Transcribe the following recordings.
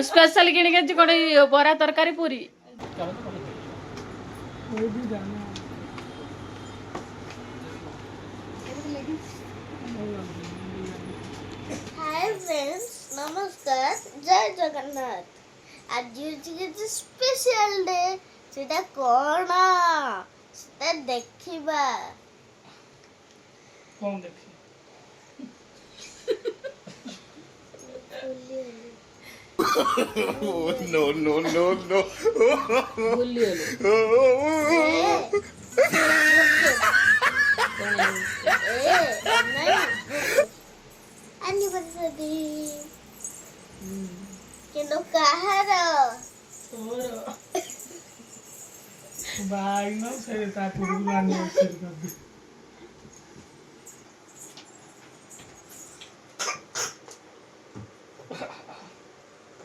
Special किण के कोन बरा तरकारी पूरी हाय फ्रेंड्स नमस्कार जय जगन्नाथ आज हूँ स्पेशल डे सेटा कौन सेटा देखिबा कौन देखी no no no no भूली एनिवर्सरी किलो कहार भाई ना से ता पूरी लाने से कर दे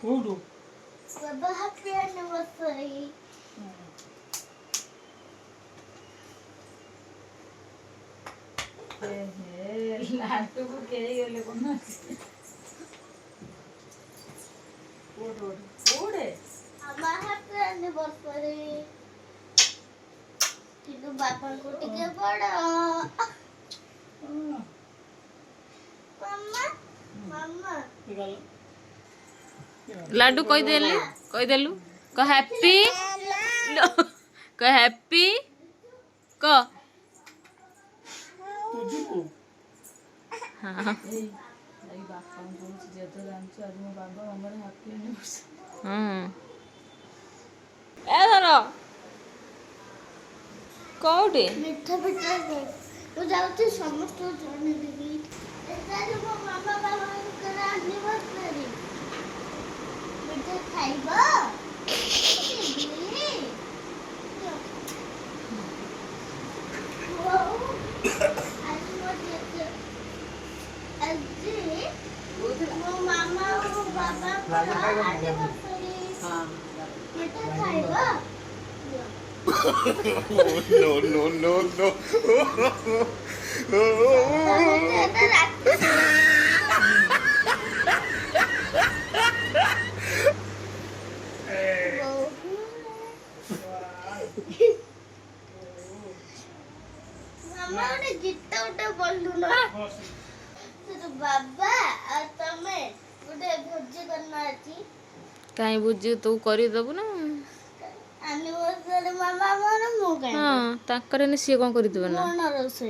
ओडो बाबा हैप्पी एनिवर्सरी लाडू को के गेले कोन ओडे अम्मा हैप्पी एनिवर्सरी किलो बाबा को टिके बड़ा मम्मा मम्मा लाडू कह देलु क हैप्पी क हैप्पी क तुझी को हां ए बापा को जे तो जानछु आज मो बाबा हमर हैप्पी एनिवर्सरी ए धरो कोउटे मिठा मिठा दे तो जाउती समस्त जाने देबी एता जो मो मामा बाबा को एनिवर्सरी मिठा खाइबो मो मामा और बाबा को एनिवर्सरी हां मिठा खाइबो no no no no मामा उठे गीत उठे बोलू ना तो बाबा और तमे उठे भोजी करना अछि काई बुझी तू करी दबु ना एनिवर्सरी मामा मोर मु गए हां ताकर ने सी कोन करी देबे ना मोर रोसे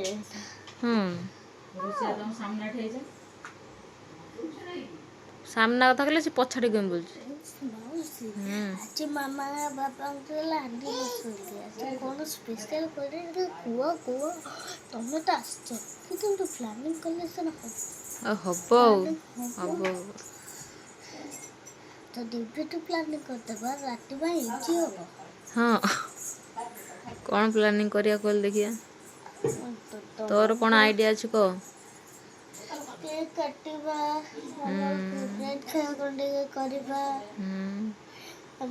हां रोसे तुम सामने ठे जा सामना कथा कहले से पछाड़ी केम बोल आज मामा बाबा को लांडी बसुली आज कोन स्पेशल करे कुआ कुआ तमे तो आछो किंतु प्लानिंग करले से ना हबो तो दिव्य तो प्लानिंग करते बा रात में इजी होबो हाँ कौन प्लानिंग करिया कल देखिया तोर कौन आइडिया अछि को केक कटिबा रेड खाया कोंडे करबा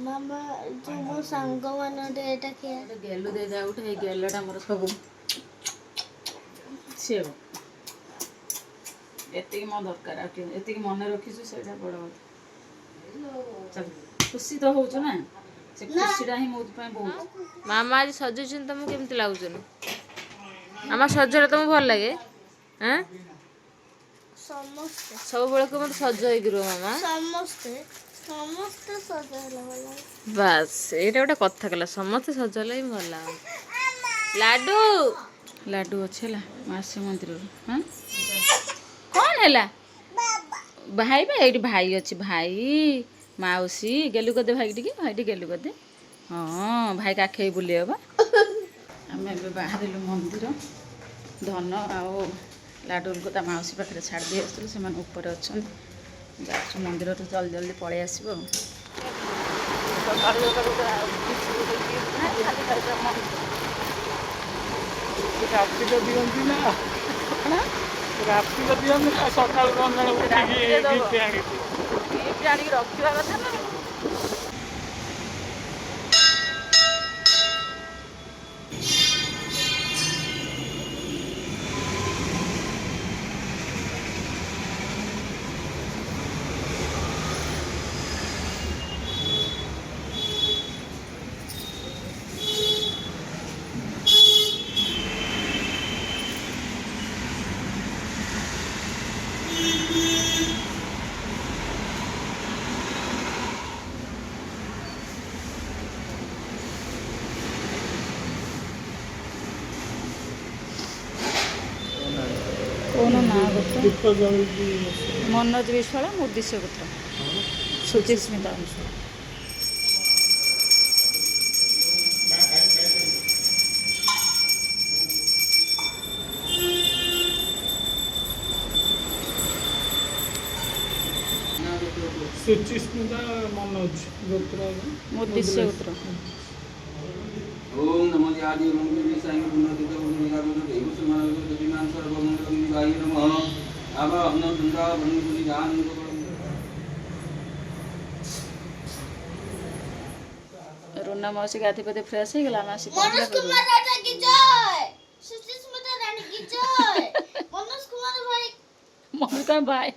मामा जो मो संग मान दे एटा के गेलु दे जा उठे गेलटा मोर सब से एते मो दरकार आ एते मन रखिछु सेटा बड़ बात चल खुशी तो होछु ना से खुशीटा ही मोद पे बहुत मामा आज सजुछन तुम केमति लागुछन मामा सजरा तुम भल लागे हैं समस्त सब बेले को मत सज होई गिरो मामा समस्त समस्त सजाला वाला बस एटा गोटे कथा कला समस्त सजला ही भल लाग लाडू लाडू अच्छेला मासी मंदिर हां कौन हैला भाई बा एटी भाई अछि भाई माउसी गेलु कदे भाई टिके भाई टी गेलु कदे हाँ भाई काखे बुले बा आमे बे बाहरिलु मंदिर धन आओ लाडूल को ता माउसी पाखरे छाड़ दे आसलु से मन ऊपर अछन जाछु मंदिर तो जल्दी जल्दी पळे आसीबो रात्रि तो दियंती ना रात्रि तो दियंती ना सकाल रंजन उठी गिफ्ट आनी गिफ्ट आनी रखिवा कथा ना ଦୀପ ଜଳିକି ବସିବ। ମନୋଜ ବିଶ୍ୱାଳ ମୁଁ ଉଦ୍ଦେଶ୍ୟ ପୁତ୍ର ସୁଚିସ୍ମିତା ସୁଚିସ୍ମିତା ମନୋଜ ଗୋତ୍ର ମୁଁ ଉଦ୍ଦେଶ୍ୟ ପୁତ୍ର ओम नमो आदि मंगल साईं पुण्यतीर्थ पुण्यकामना देव समारोह प्रतिमान सर्वमंगल गाय नमः आवा हम गंगा वंदुली गान रोना मौसी गाधी पते फ्रेश हो गला मासी मनोज कुमार राजा की जय, सुष्मिता रानी की जय, मनोज कुमार भाई मन का भाई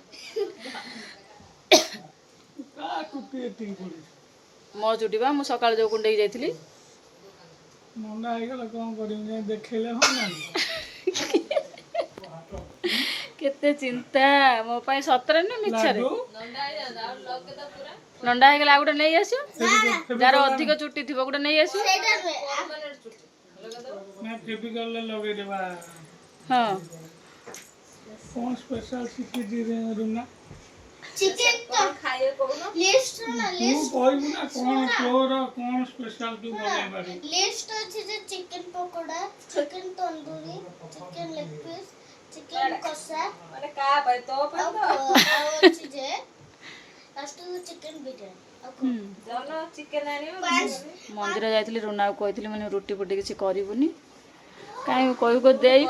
କାହାକୁ ଏତିକି ପଡ଼ିଛି ମୋ ଚୁଟିବା ମୁଁ ସକାଳେ ଯୋଉ କୁଣ୍ଡେଇ ଯାଇଥିଲି ମଣ୍ଡା ହେଇଗଲା କ'ଣ କରିବି ଯାଇ ଦେଖେଇଲେ ହଉନାହିଁ। କେତେ ଚିନ୍ତା ମୋ ପାଇଁ ସତରେ ନା ମିଛରେ ଲାଡୁ ନଣ୍ଡା ହେଇଗଲା ଆଉ ଗୋଟେ ନେଇ ଆସିବ ଯାହାର ଅଧିକ ଚୁଟି ଥିବ ଗୋଟେ ନେଇ ଆସିବ ସେଇଟା ନା ଫେବିକଲରେ ଲଗେଇଦେବା। ହଁ କ'ଣ ସ୍ପେଶାଲ ଶିଖିଛି ରୁନା चिकन तो खाए कोन लिस्ट ना ତୁ लिस्ट କହିବୁ ନା କ'ଣ ତୋର କ'ଣ ସ୍ପେଶାଲ ତୁ ବନେଇ ପାରିବୁ। लिस्ट ଅଛି ଯେ chicken pakoda chicken tandoori chicken leg piece chicken କଷା ମାନେ କା ପାଇଁ ତୋ ଆଉ ଅଛି ଯେ ଲାଷ୍ଟ ଚିକେନ ବିରିୟାନୀ ଆଉ ଜନ ଚିକେନ ଆଣିବ ମନ୍ଦିର ଯାଇଥିଲି ରୁନାକୁ କହିଥିଲି ମାନେ ରୁଟି ଫୁଟି କିଛି କରିବୁନି କାଇଁ କହିବୁ କో ଦେଇ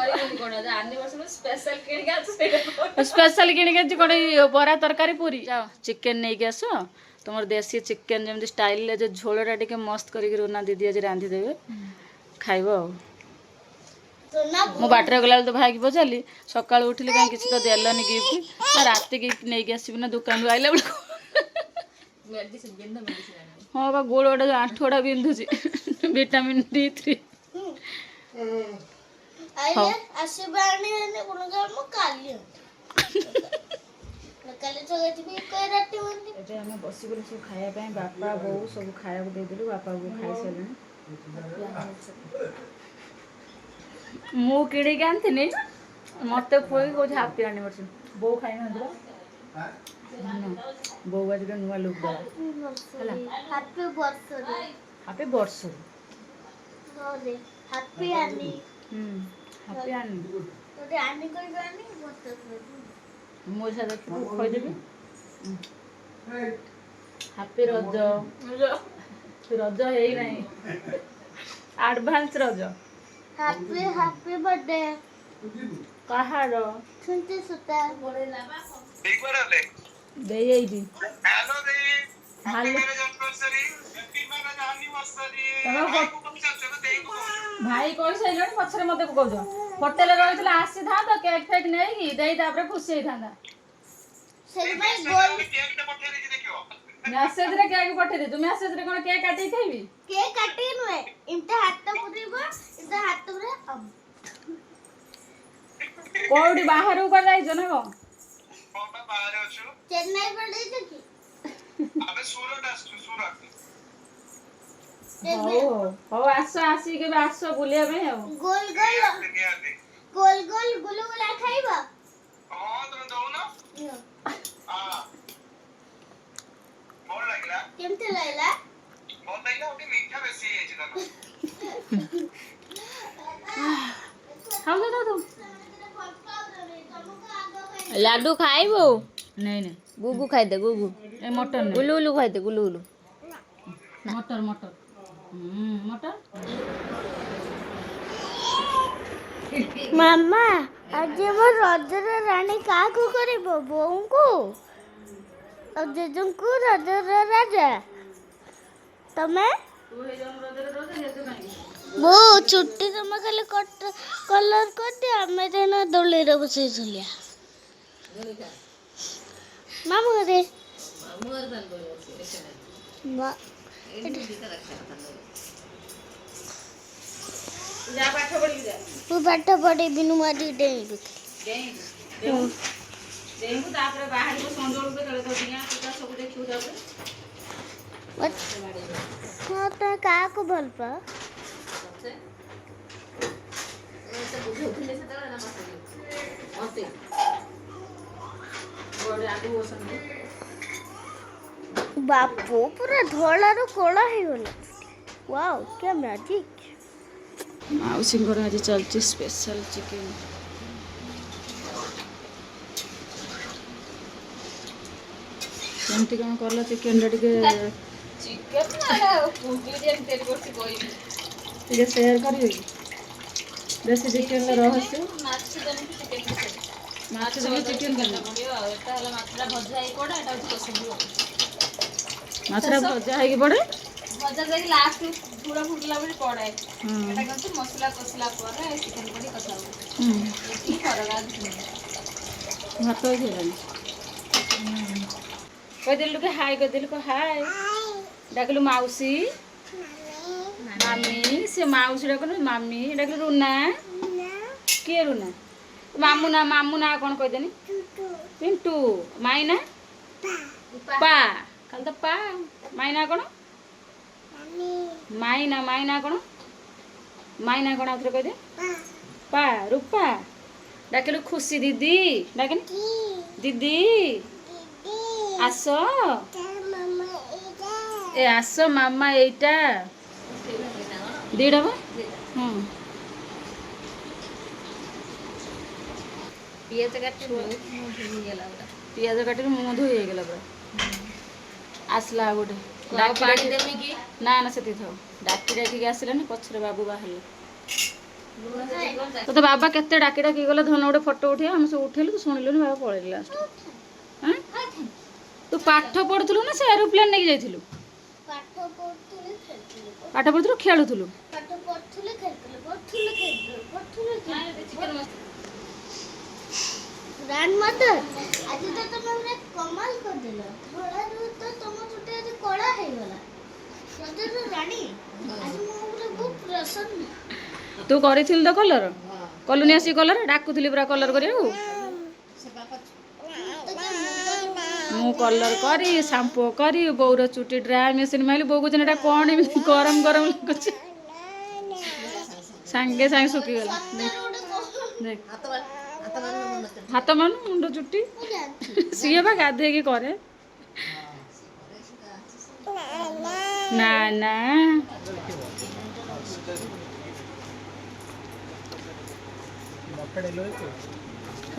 ସ୍ପେଶାଲ କିଣିକି ଆଜି କ'ଣ ବରା ତରକାରୀ ପୁରୀ ଯାଅ ଚିକେନ ନେଇକି ଆସ ତୁମର ଦେଶୀ ଚିକେନ ଯେମିତି ଷ୍ଟାଇଲରେ ଯେ ଝୋଳଟା ଟିକେ ମସ୍ତ କରିକି ରୁନା ଦିଦି ଆଜି ରାନ୍ଧିଦେବେ ଖାଇବ ଆଉ ନା ମୁଁ ବାଟରେ ଗଲାବେଳେ ତ ଭାଇକି ପଚାରିଲି ସକାଳୁ ଉଠିଲି କାହିଁ କିଛି ତ ଦେଲନି ଗିଫ୍ଟ ନା ରାତି ଗିଫ୍ଟ ନେଇକି ଆସିବି ନା ଦୋକାନରୁ ଆଇଲା ବେଳକୁ ହଁ ବା ଗୋଡ଼ ଗୋଟେ ଆଣ୍ଠୁଟା ବିନ୍ଧୁଛି ଭିଟାମିନ୍ D3 ଆଇଲେ ଆସିବା ଆଣିଲେ କୋନ ଗାମ କାଲି କାଲି ତ ଯିବି କଇ ରାତି ବନ୍ଦି ଏବେ ଆମେ ବସିଗଲୁ ସବୁ ଖାଇବା ପାଇଁ ବାପା ବୋଉ ସବୁ ଖାଇବାକୁ ଦେଇଦେଲୁ ବାପା ବୋଉ ଖାଇସାରିଲେଣି ମୁଁ କିଣିକି ଆଣିଥିଲି ମତେ ଖୁଆଇ କହୁଛି ହାପି ଆନିଭର୍ସରୀ ବୋଉ ଖାଇନାହାନ୍ତି ବୋଉ ଆଜି ଗୋଟେ ନୂଆ ଲୁକ୍ ଦେଲା ହେଲା ହାପି ବର୍ଥଡେ ହାପି ବର୍ଷରୁ ରେ ହାପି ଆନି ହାପି ଆନି ତୋତେ ଆନି କହିବାନି ବର୍ଥଡେ ମୋ ସାথে ଖୋଇଦେବି ହାପି ରଜ ରଜ ହେଇନାହିଁ ଆଡଭାନ୍ସ ରଜ ହାପି ହାପି ବर्थडे କାହାର ଛୁଣ୍ଟି ସୁତା ଦେଇ ଏଇଠି हेलो देवी ହାଲୋ ଭାଇ କହିସାରିଲଣି ପଛରେ ମତେ କହୁଛ ହୋଟେଲରେ ରହିଥିଲେ ଆସିଥାନ୍ତା କେକ୍ ଫେକ୍ ନେଇକି ଦେଇ ତାପରେ ଖୁସି ହେଇଥାନ୍ତା ସେଥିପାଇଁ ଗୋଲ ମେସେଜରେ କେକ୍ ପଠେଇ ଦେଇଛୁ ମେସେଜରେ କ'ଣ କେକ୍ କାଟିକି ଖାଇବି କେକ୍ କାଟି ନୁହେଁ ଏମିତି ହାତ ପୁରେଇବ ଏମିତି ହାତ ପୁରେ କୋଉଠି ବାହାରକୁ କୁଆଡେ ଯାଇଛ ନା କ'ଣ ଚେନ୍ନାଇ ପଳେଇଛ କି ହଉ ହଉ ଆସ ଆସିକି କେବେ ଆସ ବୁଲିବା ପାଇଁ ଆଉ ଗୋଲ ଗୋଲ ଗୁଲଗୁଲା ଖାଇବ କେମିତି ଲାଗିଲା लाडू खाइबो नहीं नहीं गुगु खाइदे गुगु ए मटन नहीं गुलु गुलु खाइदे गुलु गुलु मटर मटर मटर ମାମା ଆଜି ଆମ ରଜର ରାଣୀ କାହାକୁ କରିବ ବୋଉଙ୍କୁ ଆଉ ଜେଜେଙ୍କୁ ରଜର ରାଜା ତମେ ବୋଉ ଛୁଟି ତମେ ଖାଲି କଲର କରିଦିଅ ଆମେ ଦିନ ଦୋଳିରେ ବସେଇ ଝୁଲିଆ ମାମୁଁ ଘରେ ମୁଁ ପାଠ ପଢ଼ିବି ନୂଆ ଦୁଇଟା ତାପରେ ବାହାରିବ ସଞ୍ଜବେଳକୁ କେତେବେଳେ ତ ଡିଆଁ ପିଠା ସବୁ ଦେଖିବୁ ତାପରେ ହଁ ତମେ କାହାକୁ ଭଲ ପାଅ ବାପୁ ପୁରା ଧଳାରୁ କଳା ହେଇଗଲା। ୱାଓ क्या ମ୍ୟାଜିକ୍। ମାଉସୀଙ୍କର ଆଜି ଚାଲିଛି ସ୍ପେଶାଲ ଚିକେନ। କେମିତି କ'ଣ କଲ ଚିକେନଟା ଟିକେ ଟିକେ ସେୟାର କରିବେ କି? ଦେଶୀ ଚିକେନର ରହସ୍ୟ। ମାଛ ଦେଲେ ଚିକେନ ମାଛଟା ଭଜା ହେଇକି ପଡ଼େ। ଭଜା ଯାଇକି ଲାଷ୍ଟ ଝୁଳ ଫୁଟିଲା ବେଳେ ପଡ଼େ। ଏଟା କିନ୍ତୁ ମସଲା କଷିଲା ପରେ ଚିକେନ ପଡ଼ି କଷା ହୁଏ। ଏତିକି ଫରକ ଆଉ କିଛି ନାହିଁ। ଭାତ ହେଇଗଲାଣି। କହିଦେଲୁ ଟିକେ ହାଇ କହିଦେଲୁ କହ ହାଇ। ଡାକିଲୁ ମାଉସୀ ମାମି। ସେ ମାଉସୀ ଡାକନୁ ମାମି। ଡାକିଲୁ ରୁନା। କିଏ ରୁନା? ମାମୁ ନା କ'ଣ କହିଦେନି? ପିଣ୍ଟୁ। ମାଇ ନା ପା। ଖାଲି ତ ପା। ମାଇ ନା କ'ଣ? ମାଇ ନା କ'ଣ? ମାଇ ନା କ'ଣ ଆଉଥରେ କହିଦେ। ପା ରୂପା। ଡାକିଲୁ ଖୁସି ଦିଦି। ଡାକିନି ଦିଦି ଆସ। ଏ ଆସ ମାମା ଏଇଟା ଦିଟା ବା। ହଁ ପିଆଜ କାଟି ହେଇଗଲା ପୁରା। ପିଆଜ କାଟିକି ମୁହଁ ଧୋଇ ହେଇଗଲା ପୁରା। ଆସିଲା ଆଉ ଗୋଟେ ପାଣି ଦେମି କି? ନା ସେତିକି ଥାଉ। ଡାକିକି ଆସିଲାନି ପଛରେ ବାବୁ ବାହାରିଲେ। ତୋତେ ବାବା କେତେ ଡାକି ଗଲେ ଧନ ଗୋଟେ ଫଟୋ ଉଠେଇବା। ଆମେ ସବୁ ଉଠେଇଲୁ ତୁ ଶୁଣିଲୁନି। ବାବା ପଳେଇଲେ ଲାଷ୍ଟ। ତୁ ପାଠ ପଢୁଥିଲୁ ନା ସେ ଏରୋପ୍ଲେନ ନେଇକି ଯାଇଥିଲୁ? ପାଠ ପଢୁଥିଲୁ ଖେଳୁଥିଲୁ? ଗ୍ରାଣ୍ଡମଦର ଆଜି ତ ତମେ ଗୋଟେ କମାଲ କରିଦେଲ। ଧଳାରୁ ତ ତମ ଚୁଟି ଆଜି କଳା ହେଇଗଲା। ରଜର ରାଣୀ ଆଜି ମୁଁ ଗୋଟେ ବହୁତ ପ୍ରସନ୍ନ। ତୁ କରିଥିଲୁ ତ କଲର? କଲୁନି ଆସିକି କଲର? ଡାକୁଥିଲି ପୁରା କଲର କରିବାକୁ। ମୁଁ କଲର କରି ସାମ୍ପୁ କରି ବୋଉର ଚୁଟି ଡ୍ରାଏ ମେସିନ୍ ମାରିଲି। ବୋଉ କହୁଛନ୍ତି ଏଟା କ'ଣ ଏମିତି ଗରମ ଲାଗୁଛି। ସାଙ୍ଗେ ଶୁଖିଗଲା। ଦେଖ ହାତ ମାନୁ ମୁଣ୍ଡ ଚୁଟି। ସିଏ ବା ଗାଧେଇକି କରେ। ନା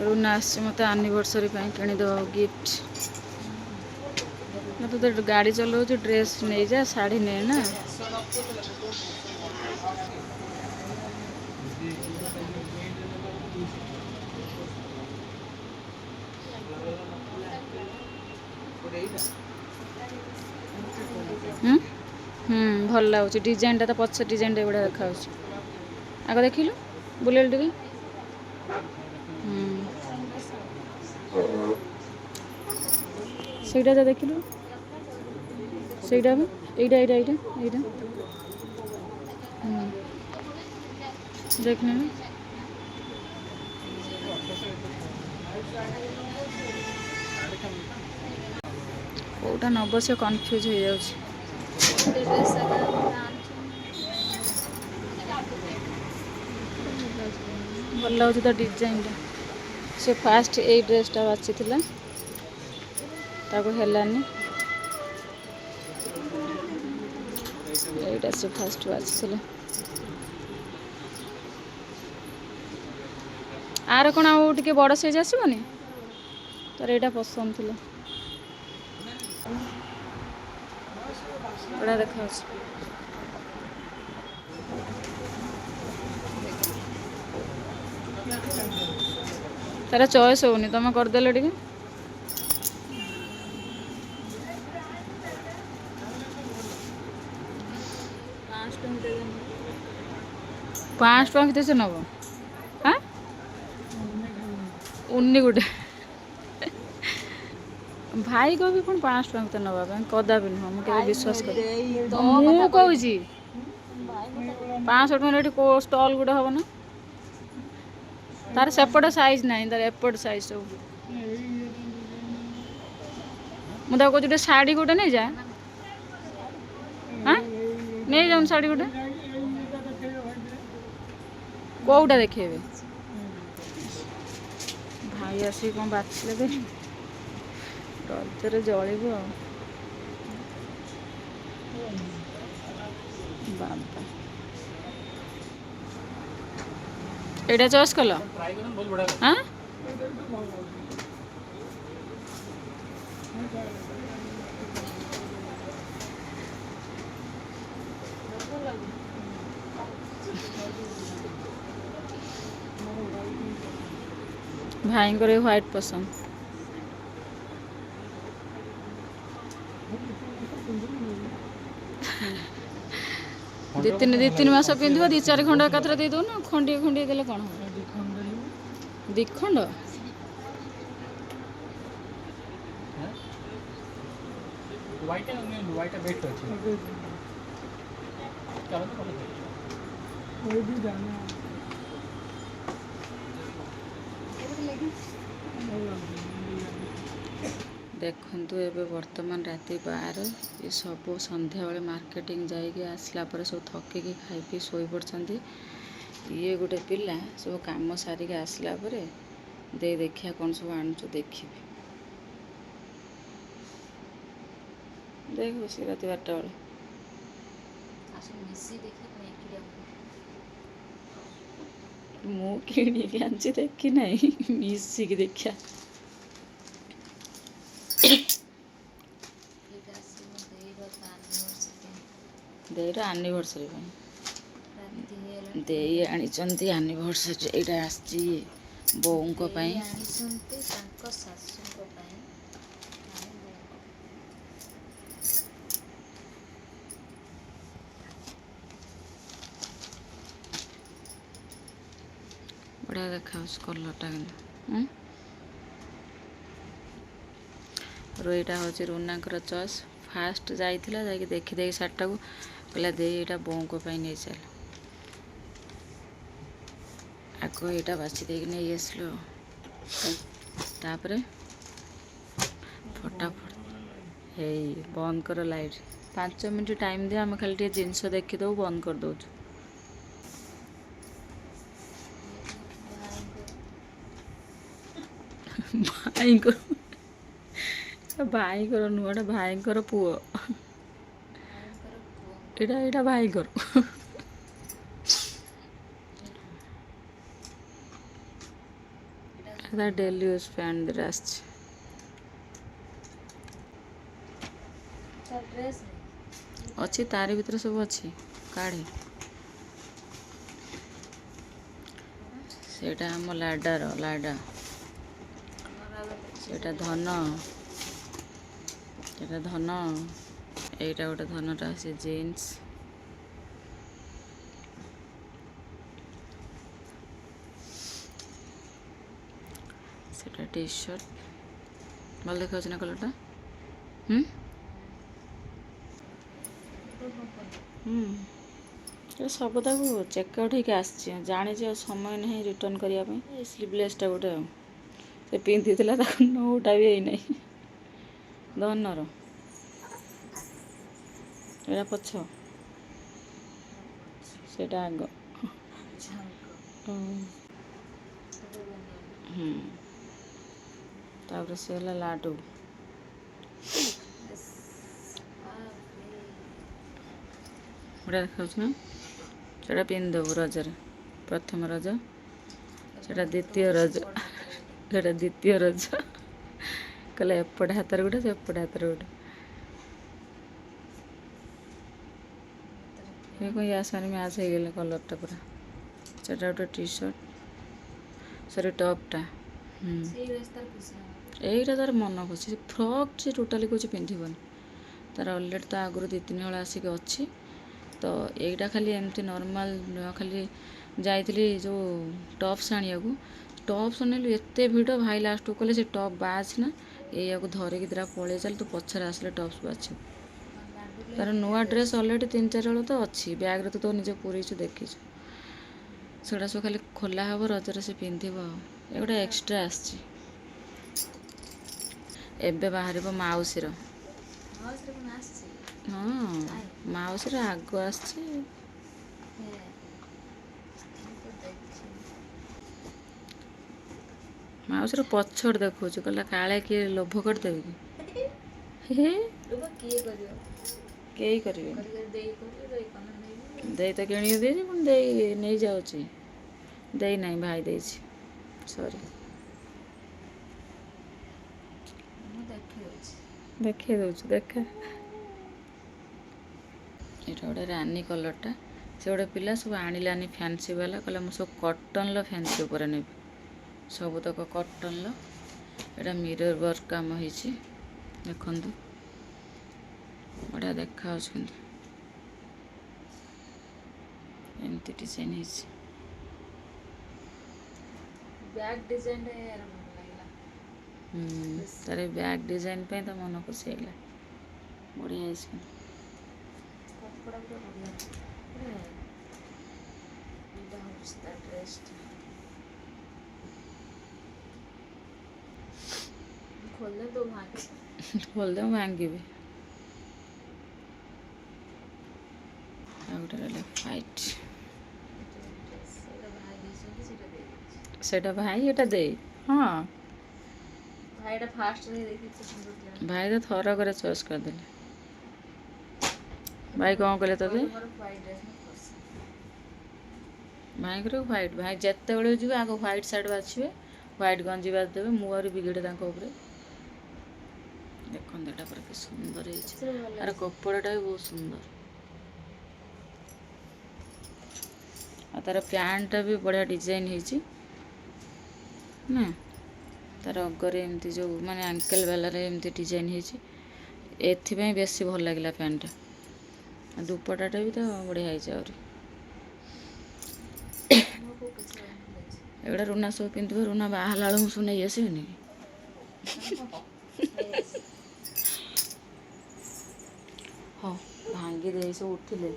ରୁନା ଆସିଛି ମୋତେ ଆନିଭର୍ସରୀ ପାଇଁ କିଣିଦେବ ଗିଫ୍ଟ। ତୁ ତ ଗାଡ଼ି ଚଲାଉଛୁ ଡ୍ରେସ୍ ନେଇଯା ଶାଢ଼ୀ ନେ ନା। ଭଲ ଲାଗୁଛି ଡିଜାଇନଟା। ତ ପଛ ଡିଜାଇନଟା ଏଗୁଡ଼ା ଦେଖାଯାଉଛି। ଆଗ ଦେଖିଲୁ ବୁଲେଇଲୁ ଟିକେ। ସେଇଟା ଯା ଦେଖିଲୁ। ସେଇଟା ଏଇଟା ଦେଖିନି ନା। କେଉଁଟା ନେବ ସେ କନଫ୍ୟୁଜ୍ ହେଇଯାଉଛି। ଭଲ ଲାଗୁଛି ତା ଡିଜାଇନଟା। ସେ ଫାଷ୍ଟ ଏଇ ଡ୍ରେସଟା ବାଛିଥିଲା ତାକୁ ହେଲାନି। ଏଇଟା ସେ ଫାଷ୍ଟ ବାଛିଥିଲା। ଆର କ'ଣ ଆଉ ଟିକେ ବଡ଼ ସାଇଜ୍ ଆସିବନି? ତାର ଏଇଟା ପସନ୍ଦ ଥିଲା। ବଢ଼ିଆ ଦେଖାଯାଉଛି। ତାର ଚଏସ୍ ହେଉନି। ତମେ କରିଦେଲେ ଟିକେ। $500 କେତେ ସେ ନେବ? ହଁ ଉନି ଗୋଟେ ଭାଇ କହିବି କ'ଣ $500 କେତେ ନେବା ପାଇଁ? କଦାପି ନୁହଁ। ମୁଁ କେବେ ବିଶ୍ୱାସ କରେ। ମୁଁ କହୁଛି 500 ଟଙ୍କାରେ ଏଠି କେଉଁ ଷ୍ଟଲ୍ ଗୋଟେ ହେବ ନା? ତାର ସେପଟ ସାଇଜ୍ ନାହିଁ, ତାର ଏପଟ ସାଇଜ୍ ସବୁ। ମୁଁ ତାକୁ କହୁଛି ଗୋଟେ ଶାଢ଼ୀ ଗୋଟେ ନେଇଯା। ହଁ ନେଇଯାଉନି ଶାଢ଼ୀ ଗୋଟେ। କେଉଁଟା ଦେଖେଇବେ? ଭାଇ ଆସିକି କ'ଣ ବାଛିଲେ ରଜରେ ଜଳିବ ଆଉ। ବାବା ଏଇଟା ଚଏସ୍ କଲ ट्राई करन बहुत बड़ा ଆଁ ଭାଇଙ୍କର ହ୍ୱାଇଟ୍ ପସନ୍ଦ। ଦି ତିନି ମାସ ପିନ୍ଧିବ 2-4 ଖଣ୍ଡ ଏକାଥରେ ଦେଇ ଦଉନ ଖଣ୍ଡିଏ ଖଣ୍ଡିଏ ଦେଲେ କ'ଣ ହବ? ଦି ଖଣ୍ଡ व्हाइट है नहीं व्हाइट बेस्ट ଅଛି चलो तो कोई भी जाना ଦେଖନ୍ତୁ ଏବେ ବର୍ତ୍ତମାନ ରାତି 12 ଏ ସବୁ ସନ୍ଧ୍ୟାବେଳେ ମାର୍କେଟିଂ ଯାଇକି ଆସିଲା ପରେ ସବୁ ଥକିକି ଖାଇ ପିଇ ଶୋଇପଡ଼ିଛନ୍ତି। ଇଏ ଗୋଟେ ପିଲା ସବୁ କାମ ସାରିକି ଆସିଲା ପରେ ଦେଇ ଦେଖିବା କ'ଣ ସବୁ ଆଣୁଛୁ ଦେଖିବି। ଦେଖ ବସି ରାତି 12ଟା ବେଳେ ମୁଁ କିଣିକି ଆଣିଛି ଦେଖି ନାହିଁ ମିଶିକି ଦେଖିବା। ଦେଇର ଆନିଭର୍ସରୀ ପାଇଁ ଦେଇ ଆଣିଛନ୍ତି ଆନିଭର୍ସରୀ। ଏଇଟା ଆସିଛି ବୋଉଙ୍କ ପାଇଁ। ଆଣିଛନ୍ତି ତାଙ୍କ ଶାଶୁଙ୍କ ପାଇଁ। ବଢ଼ିଆ ଦେଖାଯାଉଛି କଲର୍ଟା କିନ୍ତୁ ଏଇଟା ହେଉଛି ରୁନାଙ୍କର ଚଏସ୍। ଫାଷ୍ଟ ଯାଇଥିଲା ଯାଇକି ଦେଖିଦେଇକି ଶାଢ଼ୀଟାକୁ କହିଲା ଦେଇ ଏଇଟା ବୋଉଙ୍କ ପାଇଁ ନେଇ ଚାଲ। ଆଗ ଏଇଟା ବାଛି ଦେଇକି ନେଇ ଆସିଲୁ। ତାପରେ ଫଟାଫଟ ହେଇ ବନ୍ଦ କର ଲାଇଟ୍। 5 ମିନିଟ୍ ଟାଇମ୍ ଦିଅ ଆମେ ଖାଲି ଟିକେ ଜିନିଷ ଦେଖିଦେବୁ ବନ୍ଦ କରିଦେଉଛୁ। ଭାଇଙ୍କର ନୁହଁ ଏଟା ଭାଇଙ୍କର ପୁଅ। ଏଇଟା ଭାଇଙ୍କର। এটা ডেলি ইউজ প্যান্টদের আসছে। ଅଛି ତାରି ଭିତରେ ସବୁ ଅଛି କାଢ଼େ। ସେଇଟା ଆମ ଲାଡ଼ାର ଲାଡ଼ା। ସେଇଟା ଧନ। ସେଇଟା ଧନ। এইটা ଗୋଟେ ଧନଟା আছে ଜିନ୍ସ। সেটা টি শার্ট ভালো দেখাচ্ছে না কালারটা। ସବୁ ତାକୁ ଚେକ୍ ଆଉଟ୍ ହେଇକି ଆସିଛି। ଜାଣିଛି ଆଉ ସମୟ ନାହିଁ ରିଟର୍ନ କରିବା ପାଇଁ। ଏ ସ୍ଲିଭଲେସ୍ଟା ଗୋଟେ ଆଉ ସେ ପିନ୍ଧିଥିଲା ତାକୁ ନଉଟା ବି ହେଇନାହିଁ। ଧନର ଏଇଟା ପଛ ସେଇଟା ଆଗ। ତାପରେ ସେ ହେଲା ଲାଡୁ। ବଢ଼ିଆ ଦେଖାଉଛି ନା। ସେଇଟା ପିନ୍ଧିଦେବୁ ରଜରେ। ପ୍ରଥମ ରଜ ସେଇଟା ଦ୍ୱିତୀୟ ରଜ। ସେଇଟା ଦ୍ୱିତୀୟ ରଜ। କହିଲେ ଏପଟେ ହାତରେ ଗୋଟେ ସେପଟେ ହାତରେ ଗୋଟେ। ଏ କ'ଣ ୟା ସାଙ୍ଗରେ ମ୍ୟାଚ୍ ହେଇଗଲା କଲର୍ଟା ପୁରା। ସେଇଟା ଗୋଟେ ଟି ସାର୍ଟ ସରି ଟପ୍ଟା। এইটা ତାର ମନ ଖୁସି। ସେ ଫ୍ରକ୍ ସେ ଟୋଟାଲି କହୁଛି ପିନ୍ଧିବନି। ତାର ଅଲରେଡ଼ି ତ ଆଗରୁ 2-3 ହଳ ଆସିକି ଅଛି। ତ এইଟା ଖାଲି ଏମିତି ନର୍ମାଲ ଖାଲି ଯାଇଥିଲି ଯେଉଁ ଟପ୍ସ ଆଣିବାକୁ। ଟପ୍ସ ନେଲୁ ଏତେ ଭିଡ଼ ଭାଇ ଲାଷ୍ଟକୁ କହିଲେ ସେ ଟପ୍ ବାଛ ନା ଏଇଆକୁ ଧରିକି ଦିଟା ପଳେଇ ଚାଲ ତୁ ପଛରେ ଆସିଲେ ଟପ୍ସ ବାଛିବୁ। ତାର ନୂଆ ଡ୍ରେସ୍ ଅଲରେଡ଼ି 3-4 ହଳ ତ ଅଛି ବ୍ୟାଗ୍ରେ ତ ନିଜେ ପୁରେଇଛୁ ଦେଖିଛୁ। ସେଗୁଡ଼ା ସବୁ ଖାଲି ଖୋଲା ହେବ ରଜରେ ସେ ପିନ୍ଧିବ ଆଉ। ଏଗୁଡ଼ା ଏକ୍ସଟ୍ରା ଆସିଛି। ଏବେ ବାହାରିବ ମାଉସୀର। ହଁ ମାଉସୀର ଆଗ ଆସିଛି। ମାଉସୀର ପଛରେ ଦେଖାଉଛି କହିଲା କାଳେ କିଏ ଲୋଭ କରିଦେବେ କି। କିଏ କରିବ କେହି କରିବେନି। ଦେଇ କରିବ ଦେଇ କଣ ନେଇକି ଦେଇ ତ କିଣିକି ଦେଇଛି ପୁଣି ଦେଇ ନେଇଯାଉଛି। ଦେଇ ନାହିଁ ଭାଇ ଦେଇଛି ସରି ମୁଁ ଦେଖିଦେଉଛି। ଦେଖେଇ ଦେଉଛି ଦେଖେ। ଏଇଟା ଗୋଟେ ରାନୀ କଲର୍ଟା। ସେ ଗୋଟେ ପିଲା ସବୁ ଆଣିଲାନି ଫ୍ୟାନ୍ସି ବାଲା, କହିଲା ମୁଁ ସବୁ କଟନ୍ର ଫ୍ୟାନ୍ସି ଉପରେ ନେବି। ସବୁତକ କଟନ୍ର। ଏଇଟା ମିରର୍ ୱାର୍କ କାମ ହେଇଛି ଦେଖନ୍ତୁ, ବଢ଼ିଆ ଦେଖାଯାଉଛି କିନ୍ତୁ ଏମିତି ଡିଜାଇନ୍ ହେଇଛି। ବ୍ୟାକ୍ ଡିଜାଇନଟା ଏହାର ଭଲ ଲାଗିଲା। ତାର ବ୍ୟାକ୍ ଡିଜାଇନ୍ ପାଇଁ ତା ମନ ଖୁସି ହେଇଗଲା। ବଢ଼ିଆ ହେଇଛି କିନ୍ତୁ। କପଡ଼ା ପୁରା ବଢ଼ିଆ। ଏଇଟା ହେଉଛି ତା ଡ୍ରେସ୍ଟା। ଖୋଲିଲେ ତ ଭାଙ୍ଗି ଖୋଲିଦେ ମୁଁ ଭାଙ୍ଗିବି। ଆଉ ଗୋଟେ ରହିଲା ହ୍ୱାଇଟ୍। ସେଇଟା ଭାଇ ଦେଇଛନ୍ତି ସେଇଟା ଦେଇଦେଇଛି। ସେଇଟା ଭାଇ ଏଟା ଦେଇ। ହଁ ଭାଇଟା ଫାଷ୍ଟରେ ଦେଖିଛି ସୁନ୍ଦର ଥିଲା। ଭାଇ ତ ଥରକରେ ଚଏସ୍ କରିଦେଲେ। ଭାଇ କ'ଣ କହିଲେ ତତେ? ମୋର ହ୍ୱାଇଟ୍ ଡ୍ରେସ୍ ମୋତେ ପସନ୍ଦ। ଭାଇଙ୍କର ହ୍ୱାଇଟ୍। ଭାଇ ଯେତେବେଳେ ଯିବେ ଆଗ ହ୍ୱାଇଟ୍ ସାର୍ଟ ବାଛିବେ, ହ୍ୱାଇଟ୍ ଗଞ୍ଜି ବାଛିଦେବେ। ମୁଁ ଆହୁରି ବିଗିଡ଼େ ତାଙ୍କ ଉପରେ। ଦେଖନ୍ତୁ ଏଇଟା ପୁରା କି ସୁନ୍ଦର ହେଇଛି। ଆର କପଡ଼ାଟା ବି ବହୁତ ସୁନ୍ଦର। ଆଉ ତାର ପ୍ୟାଣ୍ଟଟା ବି ବଢ଼ିଆ ଡିଜାଇନ୍ ହେଇଛି ନା। ତାର ଅଗରେ ଏମିତି ଯେଉଁ ମାନେ ଆଙ୍କେଲ୍ ବାଲାରେ ଏମିତି ଡିଜାଇନ୍ ହେଇଛି। ଏଥିପାଇଁ ବେଶୀ ଭଲ ଲାଗିଲା ପ୍ୟାଣ୍ଟଟା। ଆଉ ଦୁପଟାଟା ବି ତ ବଢ଼ିଆ ହେଇଛି ଆହୁରି। ଏଗୁଡ଼ା ରୁନା ସବୁ ପିନ୍ଧିବ। ରୁନା ବାହା ହେଲା ବେଳକୁ ମୁଁ ସବୁ ନେଇ ଆସିବିନି କି? ହଁ ଭାଙ୍ଗି ଦେଇ ସବୁ ଉଠିଲେ।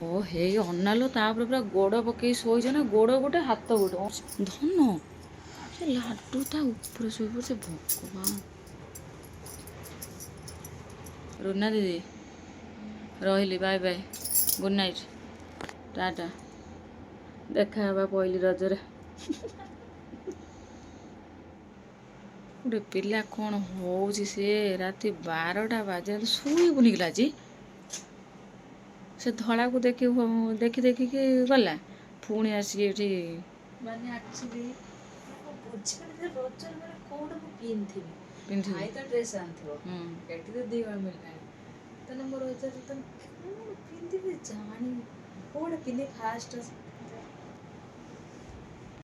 ଓ ହେଇ ଅନାଲୋ, ତାପରେ ପୁରା ଗୋଡ଼ ପକେଇ ଶୋଇଛ ନା, ଗୋଡ଼ ଗୋଟେ ହାତ ଗୋଟେ ଧନ। ସେ ଲାଡୁ ତା ଉପରେ ଶୋଇପଡ଼ିছে ଭଗବାନ। ରୁନା ଦିଦି ରହିଲି, bye bye, good night, tata. ଦେଖା ହେବା ପହିଲି ରଜରେ। ଗୋଟେ ପିଲା କ'ଣ ହଉଛି ସିଏ ରାତି 12ଟା ବାଜିଲା ଶୋଇବୁନି କିଲୋ ଆଜି। ସେ ଧଳାକୁ ଦେଖିକି ଗଲା, ପୁଣି ଆସିକି ଏଠି ମାନେ ଆକ୍ଚୁଆଲି ବୁଝିପାରୁନି ଯେ ରଜରେ ମାନେ କୋଉଟା ମୁଁ ପିନ୍ଧିବି। ପିନ୍ଧିବୁ। ଭାଇ ତ ଡ୍ରେସ୍ ଆଣିଥିବ, ହୁଁ ଏଠି ତ 2 ହଳ ମିଳିଲାଣି। ତାହେଲେ ମୋ ରଜରେ ତ କ'ଣ ପିନ୍ଧିବି ଜାଣିନି। କୋଉଟା ପିନ୍ଧିବି ଫାଷ୍ଟ